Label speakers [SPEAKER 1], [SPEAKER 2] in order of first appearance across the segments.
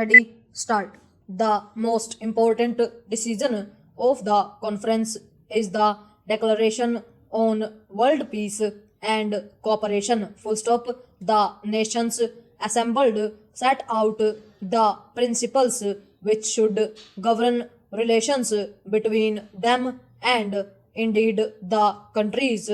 [SPEAKER 1] Ready, start. The most important decision of the conference is the Declaration on World Peace and Cooperation. Full stop. The nations assembled set out the principles which should govern relations between them and indeed the countries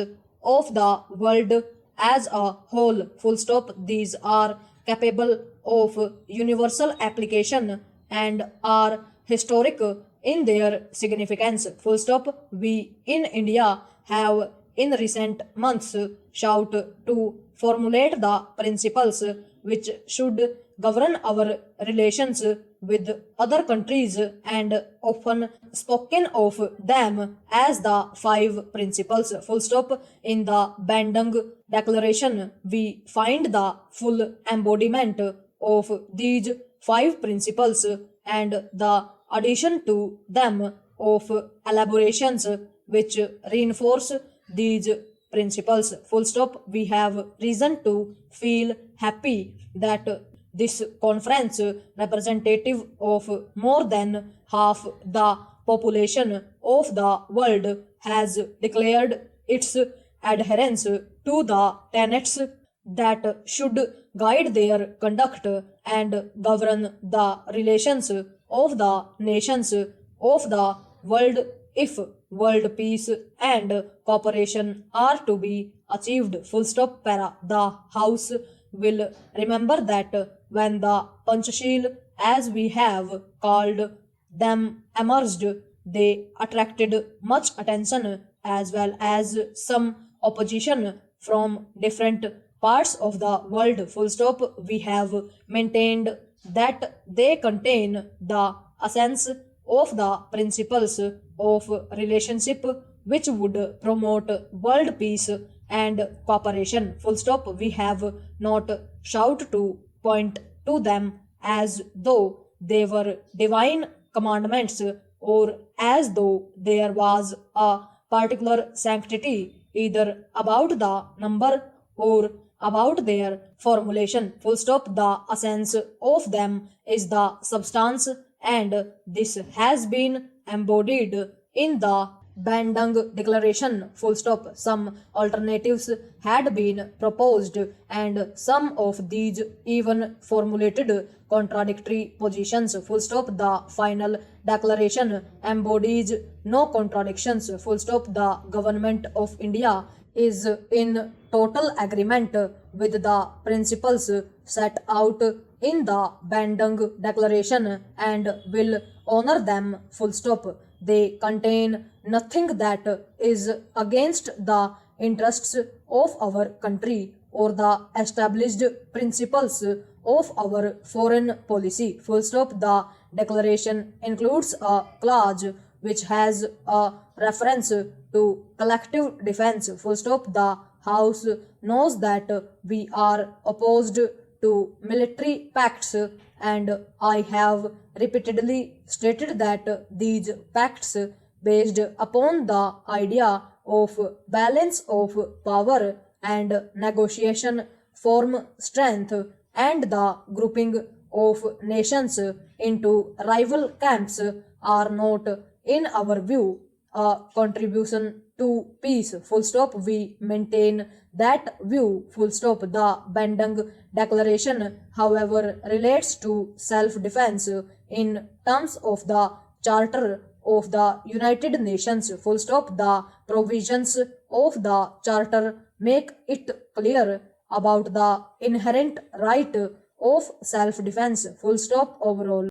[SPEAKER 1] of the world as a whole. Full stop. These are capable of universal application and are historic in their significance. Full stop. We in India have in recent months sought to formulate the principles which should govern our relations with other countries and often spoken of them as the five principles. Full stop. In the Bandung Declaration, we find the full embodiment of these five principles and the addition to them of elaborations which reinforce these principles. Full stop. We have reason to feel happy that this conference, representative of more than half the population of the world, has declared its adherence to the tenets that should guide their conduct and govern the relations of the nations of the world if world peace and cooperation are to be achieved. Full stop. Para. The House will remember that when the Panchashil, as we have called them, emerged, they attracted much attention as well as some opposition from different parts of the world. Full stop. We have maintained that they contain the essence of the principles of relationship which would promote world peace and cooperation. Full stop. We have not sought to point to them as though they were divine commandments or as though there was a particular sanctity either about the number or about their formulation. Full stop. The essence of them is the substance, and this has been embodied in the Bandung Declaration. Full stop. Some alternatives had been proposed, and some of these even formulated contradictory positions. Full stop. The final declaration embodies no contradictions. Full stop. The government of India is in total agreement with the principles set out in the Bandung Declaration and will honor them. Full stop. They contain nothing that is against the interests of our country or the established principles of our foreign policy. Full stop. The declaration includes a clause which has a reference to collective defense. Full stop. The House knows that we are opposed to military pacts, and I have repeatedly stated that these pacts based upon the idea of balance of power and negotiation form strength, and the grouping of nations into rival camps are not, in our view, a contribution to peace. Full stop. We maintain that view. Full stop. The Bandung Declaration, however, relates to self-defense in terms of the Charter of the United Nations. Full stop. The provisions of the Charter make it clear about the inherent right of self-defense. Full stop. Overall.